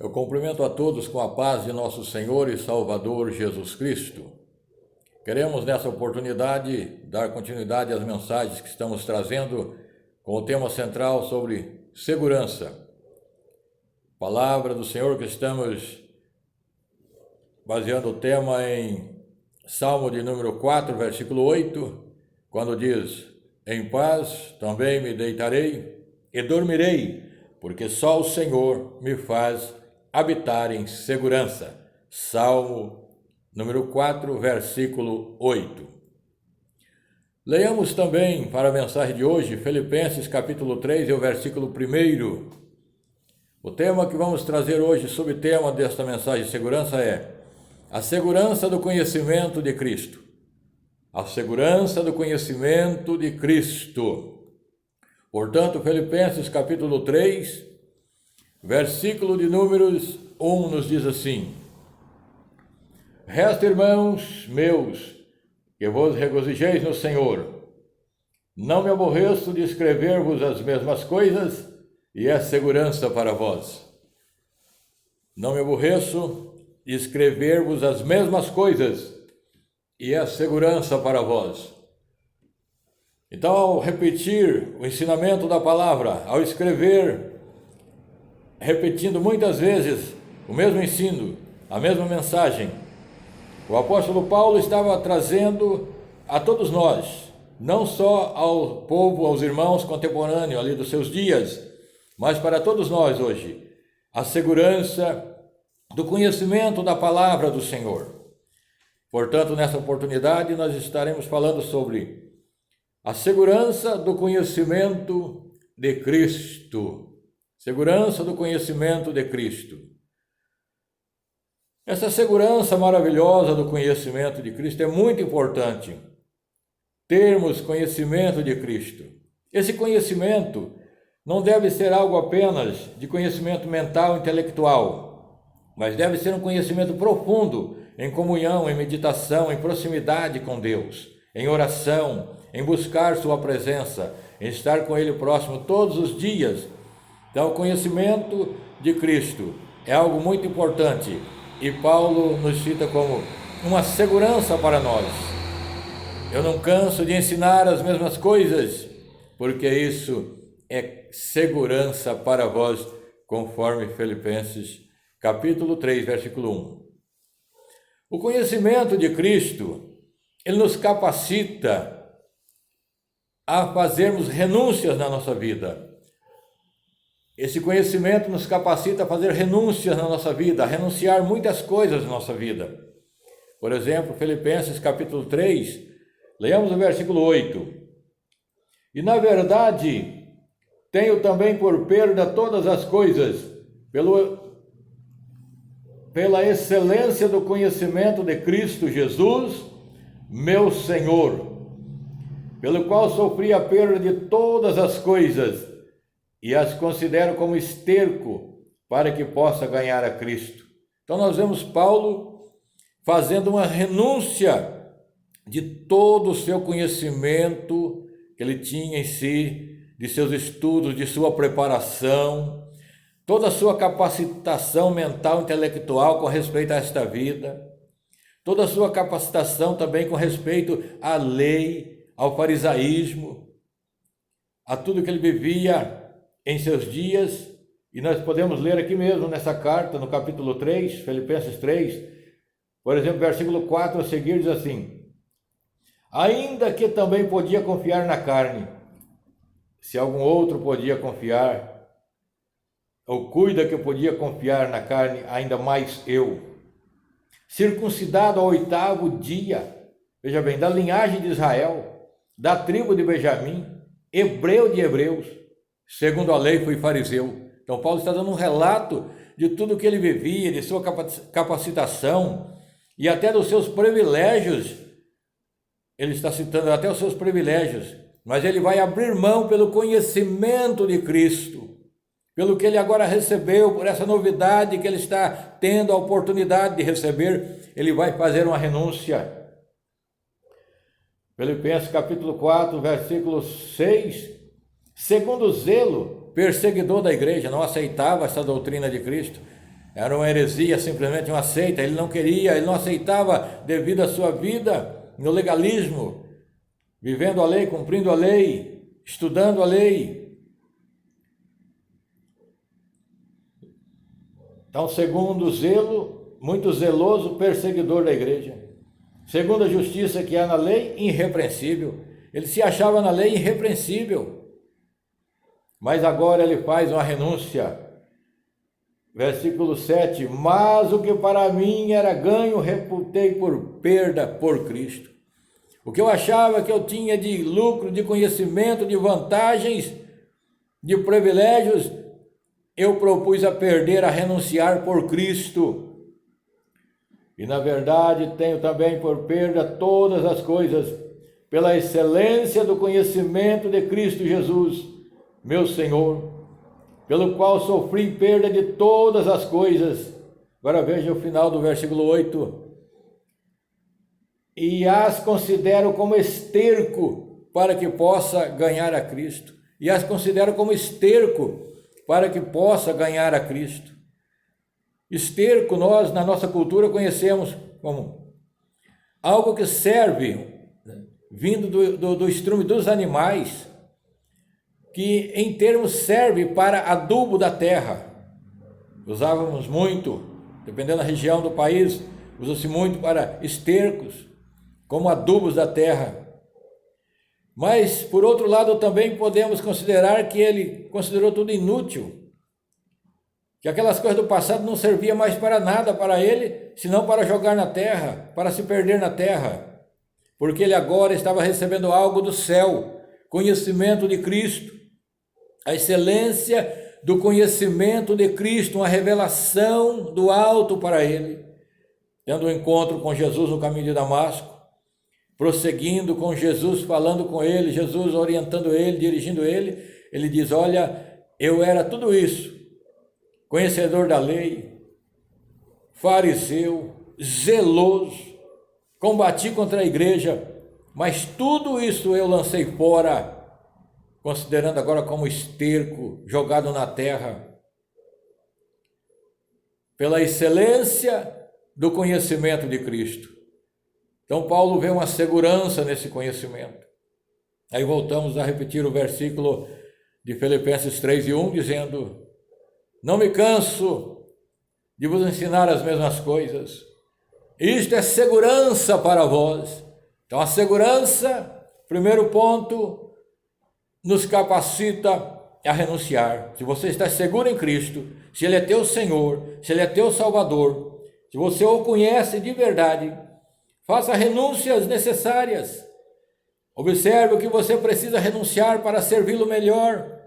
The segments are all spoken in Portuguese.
Eu cumprimento a todos com a paz de nosso Senhor e Salvador Jesus Cristo. Queremos nessa oportunidade dar continuidade às mensagens que estamos trazendo com o tema central sobre segurança. Palavra do Senhor que estamos baseando o tema em Salmo de número 4, versículo 8, quando diz: em paz também me deitarei e dormirei, porque só o Senhor me faz habitar em segurança. Salmo número 4, versículo 8. Leiamos também para a mensagem de hoje, Filipenses capítulo 3 e o versículo 1. O tema que vamos trazer hoje, sob o tema desta mensagem de segurança é a segurança do conhecimento de Cristo. A segurança do conhecimento de Cristo. Portanto, Filipenses capítulo 3, versículo de números 1 nos diz assim: resta, irmãos meus, que vos regozijeis no Senhor. Não me aborreço de escrever-vos as mesmas coisas, e é segurança para vós. Não me aborreço de escrever-vos as mesmas coisas, e é segurança para vós. Então, ao repetir o ensinamento da palavra, ao escrever, repetindo muitas vezes o mesmo ensino, a mesma mensagem, o apóstolo Paulo estava trazendo a todos nós, não só ao povo, aos irmãos contemporâneos ali dos seus dias, mas para todos nós hoje, a segurança do conhecimento da palavra do Senhor. Portanto, nessa oportunidade, nós estaremos falando sobre a segurança do conhecimento de Cristo. Segurança do conhecimento de Cristo. Essa segurança maravilhosa do conhecimento de Cristo é muito importante. Termos conhecimento de Cristo. Esse conhecimento não deve ser algo apenas de conhecimento mental, intelectual, mas deve ser um conhecimento profundo, em comunhão, em meditação, em proximidade com Deus, em oração, em buscar sua presença, em estar com Ele próximo todos os dias. Então, o conhecimento de Cristo é algo muito importante e Paulo nos cita como uma segurança para nós. Eu não canso de ensinar as mesmas coisas, porque isso é segurança para vós, conforme Filipenses capítulo 3, versículo 1. O conhecimento de Cristo, ele nos capacita a fazermos renúncias na nossa vida. Esse conhecimento nos capacita a fazer renúncias na nossa vida, a renunciar muitas coisas na nossa vida. Por exemplo, Filipenses capítulo 3, leamos o versículo 8. E na verdade, tenho também por perda todas as coisas, pela excelência do conhecimento de Cristo Jesus, meu Senhor, pelo qual sofri a perda de todas as coisas e as considero como esterco para que possa ganhar a Cristo. Então nós vemos Paulo fazendo uma renúncia de todo o seu conhecimento que ele tinha em si, de seus estudos, de sua preparação, toda a sua capacitação mental, intelectual com respeito a esta vida, toda a sua capacitação também com respeito à lei, ao farisaísmo, a tudo que ele vivia em seus dias. E nós podemos ler aqui mesmo nessa carta, no capítulo 3, Filipenses 3, por exemplo, versículo 4 a seguir diz assim: ainda que também podia confiar na carne, se algum outro podia confiar, ou cuida que eu podia confiar na carne, ainda mais eu, circuncidado ao 8º dia, veja bem, da linhagem de Israel, da tribo de Benjamim, hebreu de hebreus, segundo a lei fui fariseu. Então Paulo está dando um relato de tudo que ele vivia, de sua capacitação e até dos seus privilégios. Ele está citando até os seus privilégios, mas ele vai abrir mão pelo conhecimento de Cristo, pelo que ele agora recebeu, por essa novidade que ele está tendo a oportunidade de receber, ele vai fazer uma renúncia. Filipenses capítulo 4, versículo 6, segundo o zelo perseguidor da igreja, não aceitava essa doutrina de Cristo, Era uma heresia, simplesmente uma seita. Ele não queria, ele não aceitava devido à sua vida no legalismo, vivendo a lei, cumprindo a lei, estudando a lei. Então, segundo o zelo, muito zeloso, perseguidor da igreja. Segundo a justiça que há na lei, irrepreensível. Ele se achava na lei irrepreensível. Mas agora ele faz uma renúncia. Versículo 7, mas o que para mim era ganho, reputei por perda por Cristo. O que eu achava que eu tinha de lucro, de conhecimento, de vantagens, de privilégios, eu propus a perder, a renunciar por Cristo. E na verdade tenho também por perda todas as coisas, pela excelência do conhecimento de Cristo Jesus, meu Senhor, pelo qual sofri perda de todas as coisas. Agora veja o final do versículo 8. E as considero como esterco para que possa ganhar a Cristo. E as considero como esterco para que possa ganhar a Cristo. Esterco nós, na nossa cultura, conhecemos como algo que serve, vindo do estrume dos animais, que em termos serve para adubo da terra. Usávamos muito, dependendo da região do país, usa-se muito para estercos, como adubos da terra. Mas, por outro lado, também podemos considerar que ele considerou tudo inútil, que aquelas coisas do passado não serviam mais para nada para ele, senão para jogar na terra, para se perder na terra, porque ele agora estava recebendo algo do céu, conhecimento de Cristo, a excelência do conhecimento de Cristo, uma revelação do alto para ele, tendo um encontro com Jesus no caminho de Damasco, prosseguindo com Jesus, falando com ele, Jesus orientando ele, dirigindo ele, ele diz, olha, eu era tudo isso, conhecedor da lei, fariseu, zeloso, combati contra a igreja, mas tudo isso eu lancei fora, considerando agora como esterco jogado na terra, pela excelência do conhecimento de Cristo. Então Paulo vê uma segurança nesse conhecimento. Aí voltamos a repetir o versículo de Filipenses 3:1, dizendo, não me canso de vos ensinar as mesmas coisas. Isto é segurança para vós. Então a segurança, primeiro ponto, nos capacita a renunciar. Se você está seguro em Cristo, se Ele é teu Senhor, se Ele é teu Salvador, se você o conhece de verdade, faça renúncias necessárias. Observe o que você precisa renunciar para servi-lo melhor.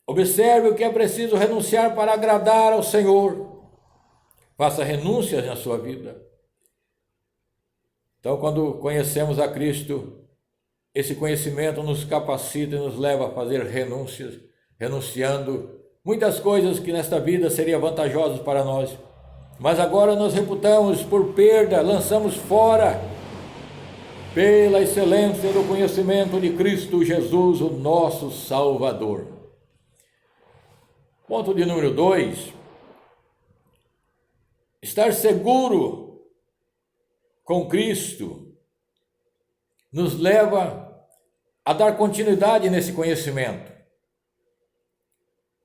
Observe o que é preciso renunciar para agradar ao Senhor. Faça renúncias na sua vida. Então, quando conhecemos a Cristo, esse conhecimento nos capacita e nos leva a fazer renúncias, renunciando muitas coisas que nesta vida seriam vantajosas para nós. Mas agora nós reputamos por perda, lançamos fora, pela excelência do conhecimento de Cristo Jesus, o nosso Salvador. Ponto de número 2. Estar seguro com Cristo nos leva a dar continuidade nesse conhecimento.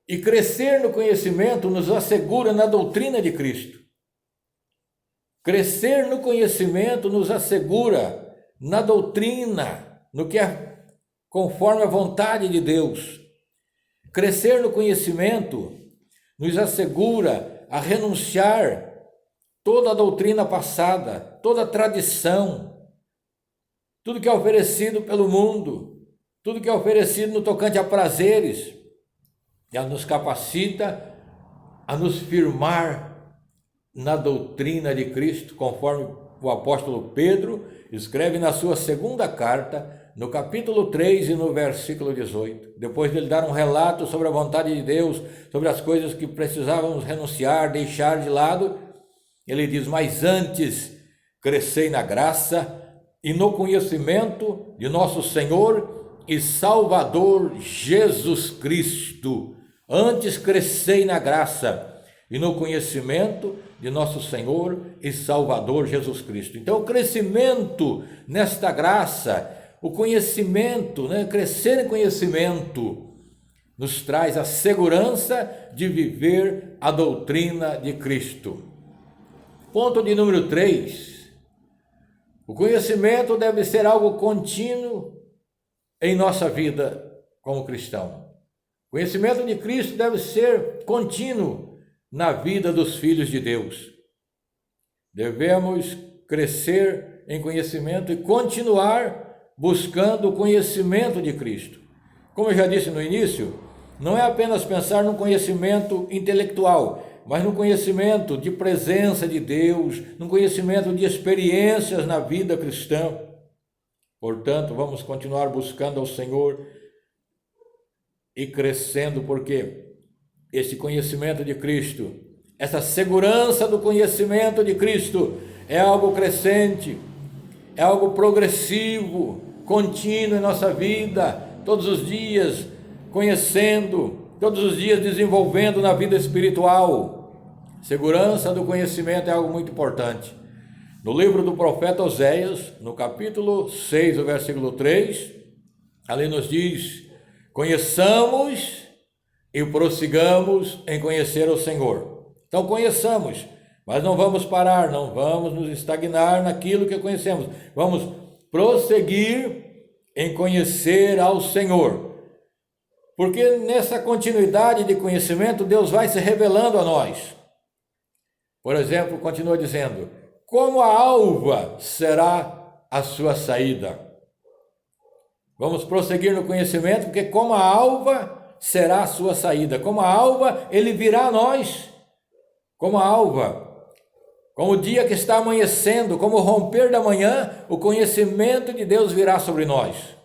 E crescer no conhecimento nos assegura na doutrina de Cristo. Crescer no conhecimento nos assegura na doutrina, no que é conforme a vontade de Deus. Crescer no conhecimento nos assegura a renunciar toda a doutrina passada, toda a tradição, tudo que é oferecido pelo mundo, tudo que é oferecido no tocante a prazeres. Ela nos capacita a nos firmar na doutrina de Cristo, conforme o apóstolo Pedro escreve na sua segunda carta, no capítulo 3 e no versículo 18. Depois de ele dar um relato sobre a vontade de Deus, sobre as coisas que precisávamos renunciar, deixar de lado, ele diz, mas antes crescei na graça e no conhecimento de nosso Senhor e Salvador Jesus Cristo. Antes crescei na graça. e no conhecimento de nosso Senhor e Salvador Jesus Cristo. Então, o crescimento nesta graça, o conhecimento, crescer em conhecimento, nos traz a segurança de viver a doutrina de Cristo. Ponto de número 3. O conhecimento deve ser algo contínuo em nossa vida como cristão. O conhecimento de Cristo deve ser contínuo na vida dos filhos de Deus. Devemos crescer em conhecimento e continuar buscando o conhecimento de Cristo. Como eu já disse no início, não é apenas pensar no conhecimento intelectual, mas no conhecimento de presença de Deus, no conhecimento de experiências na vida cristã. Portanto, vamos continuar buscando ao Senhor e crescendo, porque esse conhecimento de Cristo, essa segurança do conhecimento de Cristo é algo crescente, é algo progressivo, contínuo em nossa vida, todos os dias conhecendo, todos os dias desenvolvendo na vida espiritual. Segurança do conhecimento é algo muito importante. No livro do profeta Oséias, no capítulo 6, o versículo 3, ali nos diz: conheçamos e prossigamos em conhecer o Senhor. Então conheçamos, mas não vamos parar, não vamos nos estagnar naquilo que conhecemos. Vamos prosseguir em conhecer ao Senhor. Porque nessa continuidade de conhecimento, Deus vai se revelando a nós. Por exemplo, continua dizendo: como a alva será a sua saída. Vamos prosseguir no conhecimento, porque como a alva será a sua saída. Como a alva, ele virá a nós. Como a alva, como o dia que está amanhecendo, como o romper da manhã, o conhecimento de Deus virá sobre nós.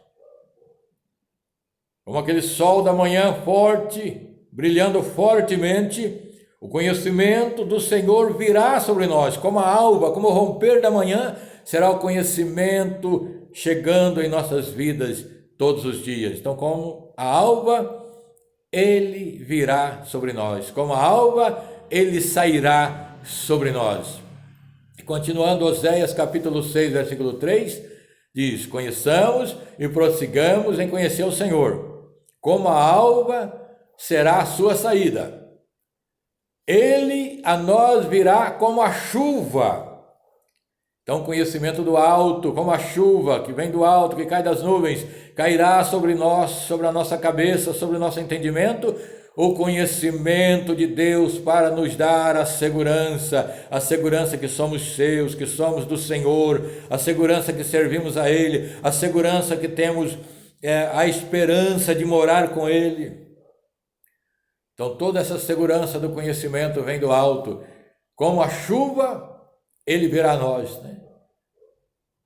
Como aquele sol da manhã forte, brilhando fortemente, o conhecimento do Senhor virá sobre nós. Como a alva, como o romper da manhã, será o conhecimento chegando em nossas vidas todos os dias. Então, como a alva, ele virá sobre nós. Como a alva, ele sairá sobre nós. E continuando, Oséias capítulo 6, versículo 3, diz: conheçamos e prossigamos em conhecer o Senhor. Como a alva será a sua saída. Ele a nós virá como a chuva. Então, conhecimento do alto, como a chuva que vem do alto, que cai das nuvens, cairá sobre nós, sobre a nossa cabeça, sobre o nosso entendimento, o conhecimento de Deus para nos dar a segurança que somos seus, que somos do Senhor, a segurança que servimos a Ele, a segurança que temos a esperança de morar com Ele. Então, toda essa segurança do conhecimento vem do alto. Como a chuva, ele virá a nós,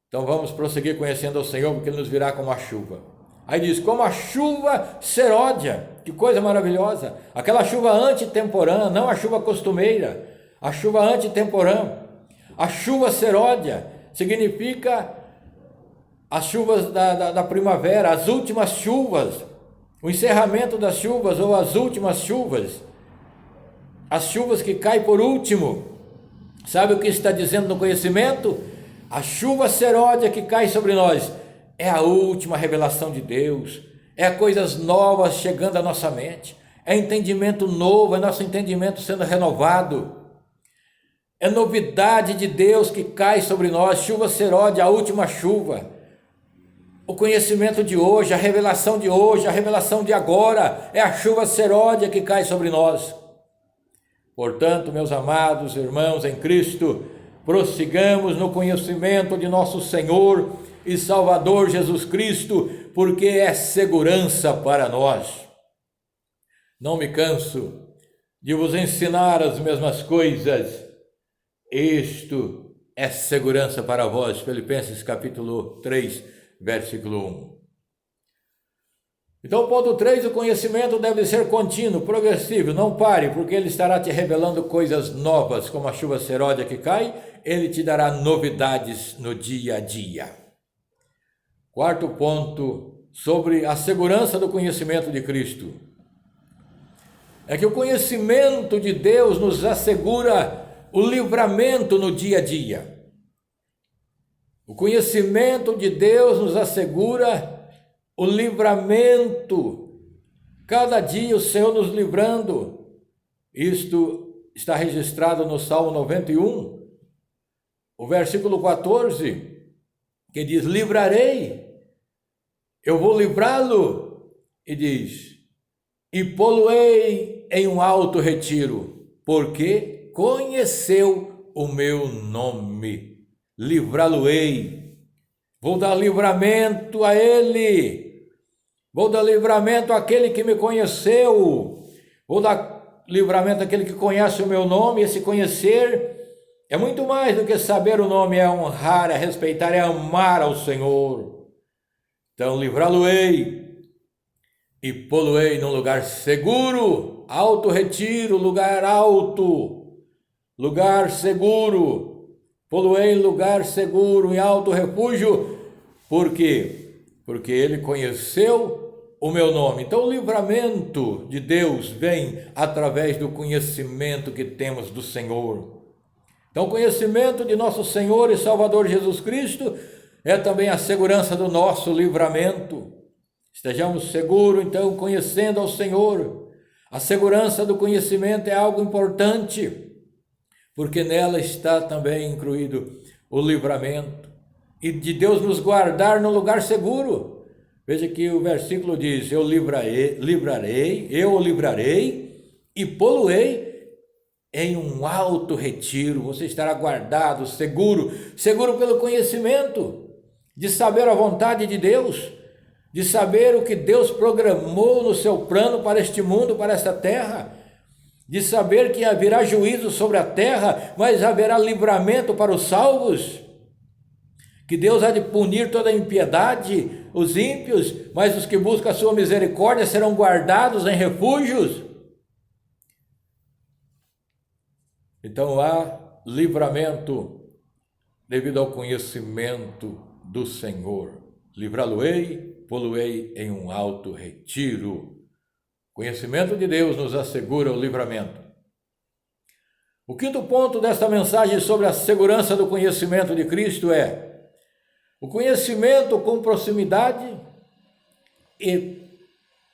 Então, vamos prosseguir conhecendo o Senhor, porque ele nos virá como a chuva. Aí diz: como a chuva seródia. Que coisa maravilhosa. Aquela chuva antitemporã, não a chuva costumeira. A chuva antitemporã. A chuva seródia significa as chuvas da primavera, as últimas chuvas. O encerramento das chuvas ou as últimas chuvas, as chuvas que caem por último. Sabe o que está dizendo no conhecimento? A chuva seródia que cai sobre nós é a última revelação de Deus, é coisas novas chegando à nossa mente, é entendimento novo, é nosso entendimento sendo renovado, é novidade de Deus que cai sobre nós. Chuva seródia, a última chuva. O conhecimento de hoje, a revelação de hoje, a revelação de agora, é a chuva seródia que cai sobre nós. Portanto, meus amados irmãos em Cristo, prossigamos no conhecimento de nosso Senhor e Salvador Jesus Cristo, porque é segurança para nós. Não me canso de vos ensinar as mesmas coisas. Isto é segurança para vós. Filipenses capítulo 3, versículo 1. Então, ponto 3, o conhecimento deve ser contínuo, progressivo, não pare, porque ele estará te revelando coisas novas, como a chuva seródia que cai, ele te dará novidades no dia a dia. Quarto ponto, sobre a segurança do conhecimento de Cristo. é que o conhecimento de Deus nos assegura o livramento no dia a dia. O conhecimento de Deus nos assegura o livramento. Cada dia o Senhor nos livrando. Isto está registrado no Salmo 91, o versículo 14, que diz: livrarei, eu vou livrá-lo, e diz: e pô-lo-ei em um alto retiro, porque conheceu o meu nome. Livrá-lo-ei, vou dar livramento a ele, vou dar livramento àquele que me conheceu, vou dar livramento àquele que conhece o meu nome. Esse conhecer é muito mais do que saber o nome, é honrar, é respeitar, é amar ao Senhor. Então, livrá-lo-ei e pô-lo-ei num lugar seguro, alto retiro, lugar alto, lugar seguro. Pô-lo-ei em lugar seguro, em alto refúgio. Por quê? Porque ele conheceu o meu nome. Então o livramento de Deus vem através do conhecimento que temos do Senhor. Então o conhecimento de nosso Senhor e Salvador Jesus Cristo é também a segurança do nosso livramento. Estejamos seguros, então, conhecendo ao Senhor. A segurança do conhecimento é algo importante, porque nela está também incluído o livramento, e de Deus nos guardar no lugar seguro. Veja que o versículo diz: eu o livrarei e pô-lo-ei em um alto retiro. Você estará guardado, seguro pelo conhecimento, de saber a vontade de Deus, de saber o que Deus programou no seu plano para este mundo, para esta terra, de saber que haverá juízo sobre a terra, mas haverá livramento para os salvos, que Deus há de punir toda a impiedade, os ímpios, mas os que buscam a sua misericórdia serão guardados em refúgios. Então há livramento devido ao conhecimento do Senhor. Livrá-lo-ei, pô-lo-ei em um alto retiro. O conhecimento de Deus nos assegura o livramento. O quinto ponto desta mensagem sobre a segurança do conhecimento de Cristo é o conhecimento com proximidade e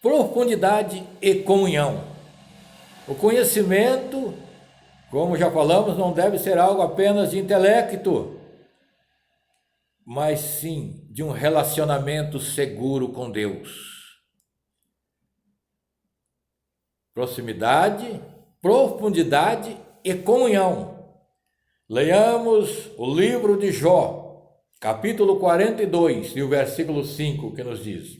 profundidade e comunhão. O conhecimento, como já falamos, não deve ser algo apenas de intelecto, mas sim de um relacionamento seguro com Deus. Proximidade, profundidade e comunhão. Leiamos o livro de Jó, capítulo 42, e o versículo 5, que nos diz: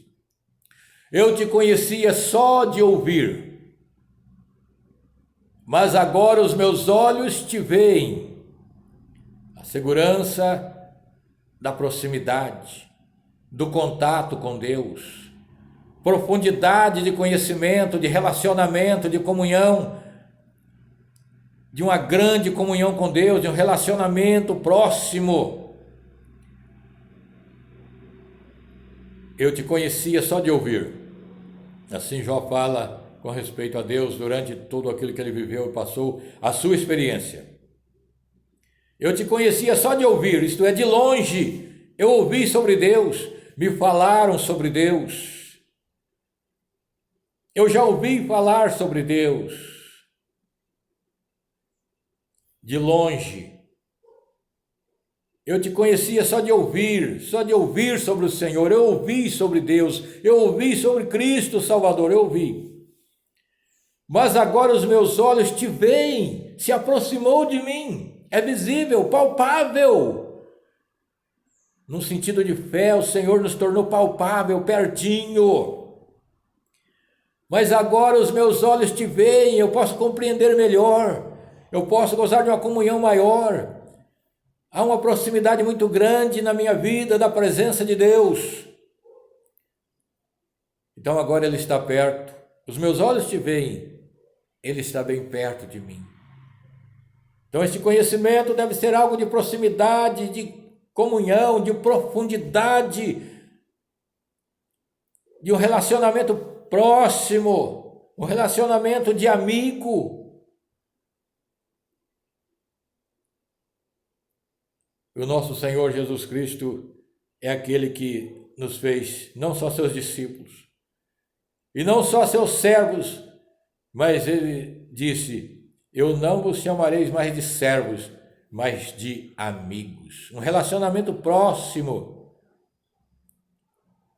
eu te conhecia só de ouvir, mas agora os meus olhos te veem. A segurança da proximidade, do contato com Deus, profundidade de conhecimento, de relacionamento, de comunhão, de uma grande comunhão com Deus, de um relacionamento próximo. Eu te conhecia só de ouvir. Assim Jó fala com respeito a Deus durante tudo aquilo que ele viveu e passou, a sua experiência. Eu te conhecia só de ouvir, isto é, de longe. Eu ouvi sobre Deus, me falaram sobre Deus. Eu já ouvi falar sobre Deus, de longe. Eu te conhecia só de ouvir sobre o Senhor. Eu ouvi sobre Deus, eu ouvi sobre Cristo Salvador, eu ouvi. Mas agora os meus olhos te veem, se aproximou de mim, é visível, palpável. No sentido de fé, o Senhor nos tornou palpável, pertinho. Mas agora os meus olhos te veem, eu posso compreender melhor, eu posso gozar de uma comunhão maior. Há uma proximidade muito grande na minha vida da presença de Deus. Então agora Ele está perto, os meus olhos te veem, Ele está bem perto de mim. Então este conhecimento deve ser algo de proximidade, de comunhão, de profundidade, de um relacionamento próximo. um relacionamento de amigo. O nosso Senhor Jesus Cristo é aquele que nos fez não só seus discípulos, e não só seus servos, mas ele disse: eu não vos chamareis mais de servos, mas de amigos. Um relacionamento próximo.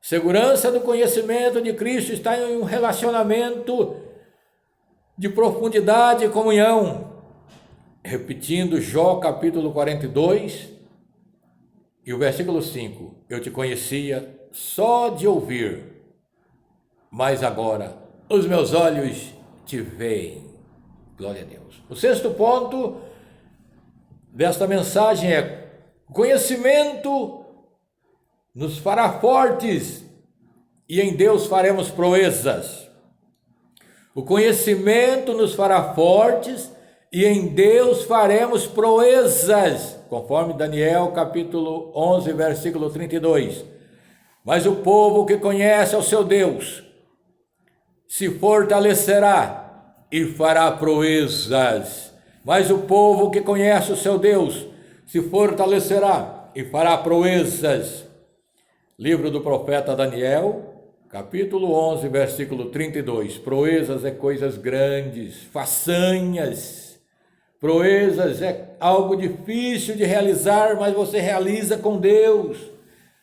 Segurança do conhecimento de Cristo está em um relacionamento de profundidade e comunhão. Repetindo Jó capítulo 42 e o versículo 5. Eu te conhecia só de ouvir, mas agora os meus olhos te veem. Glória a Deus. O sexto ponto desta mensagem é: o conhecimento nos fará fortes e em Deus faremos proezas. O conhecimento nos fará fortes e em Deus faremos proezas, conforme Daniel capítulo 11, versículo 32. Mas o povo que conhece ao seu Deus se fortalecerá e fará proezas. Mas o povo que conhece o seu Deus se fortalecerá e fará proezas. Livro do profeta Daniel, capítulo 11, versículo 32. Proezas é coisas grandes, façanhas. Proezas é algo difícil de realizar, mas você realiza com Deus.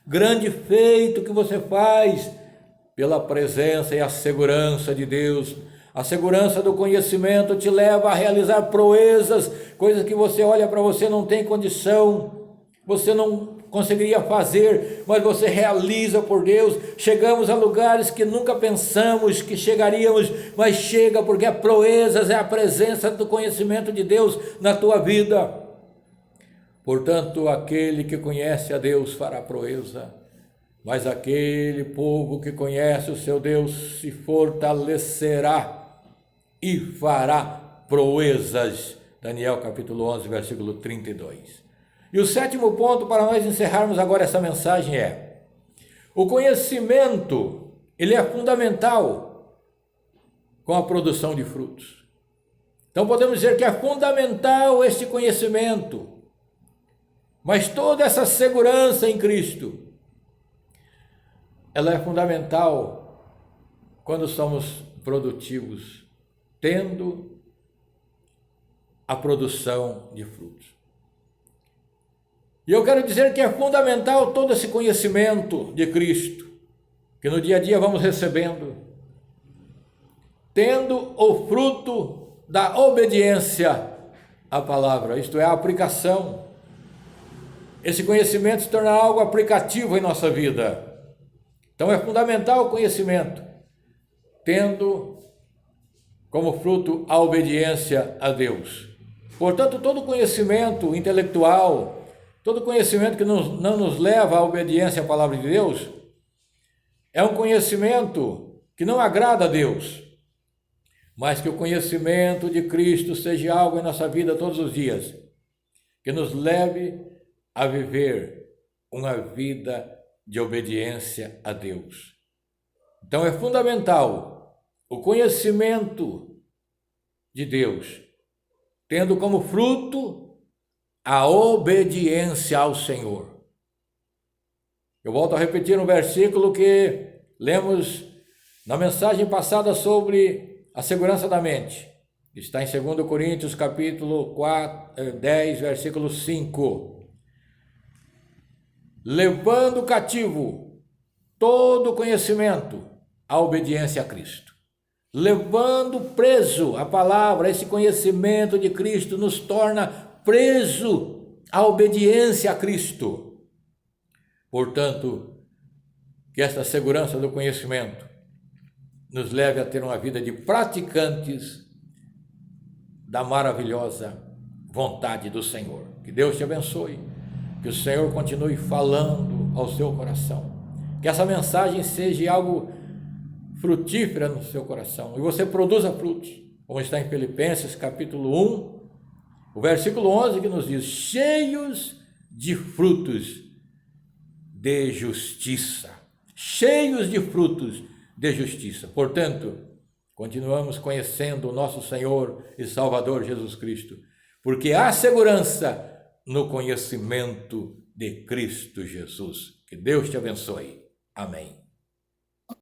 Grande feito que você faz pela presença e a segurança de Deus. A segurança do conhecimento te leva a realizar proezas, coisas que você olha para você não tem condição, você não conseguiria fazer, mas você realiza por Deus. Chegamos a lugares que nunca pensamos que chegaríamos, mas chega porque a proezas é a presença do conhecimento de Deus na tua vida. Portanto, aquele que conhece a Deus fará proeza, mas aquele povo que conhece o seu Deus se fortalecerá e fará proezas. Daniel capítulo 11, versículo 32. E o sétimo ponto para nós encerrarmos agora essa mensagem é: o conhecimento, ele é fundamental com a produção de frutos. Então podemos dizer que é fundamental este conhecimento, mas toda essa segurança em Cristo, ela é fundamental quando somos produtivos, tendo a produção de frutos. E eu quero dizer que é fundamental todo esse conhecimento de Cristo, que no dia a dia vamos recebendo, tendo o fruto da obediência à palavra, isto é, a aplicação. Esse conhecimento se torna algo aplicativo em nossa vida. Então é fundamental o conhecimento, tendo como fruto a obediência a Deus. Portanto, todo conhecimento intelectual, todo conhecimento que não nos leva à obediência à palavra de Deus, é um conhecimento que não agrada a Deus, mas que o conhecimento de Cristo seja algo em nossa vida todos os dias, que nos leve a viver uma vida de obediência a Deus. Então é fundamental o conhecimento de Deus, tendo como fruto a obediência ao Senhor. Eu volto a repetir um versículo que lemos na mensagem passada sobre a segurança da mente. Está em 2 Coríntios capítulo 10, versículo 5. Levando cativo todo conhecimento à obediência a Cristo. Levando preso a palavra, esse conhecimento de Cristo nos torna preso à obediência a Cristo. Portanto, que esta segurança do conhecimento nos leve a ter uma vida de praticantes da maravilhosa vontade do Senhor. Que Deus te abençoe, que o Senhor continue falando ao seu coração, que essa mensagem seja algo frutífera no seu coração e você produza frutos, como está em Filipenses capítulo 1, o versículo 11, que nos diz: cheios de frutos de justiça, cheios de frutos de justiça. Portanto, continuamos conhecendo o nosso Senhor e Salvador Jesus Cristo, porque há segurança no conhecimento de Cristo Jesus. Que Deus te abençoe. Amém.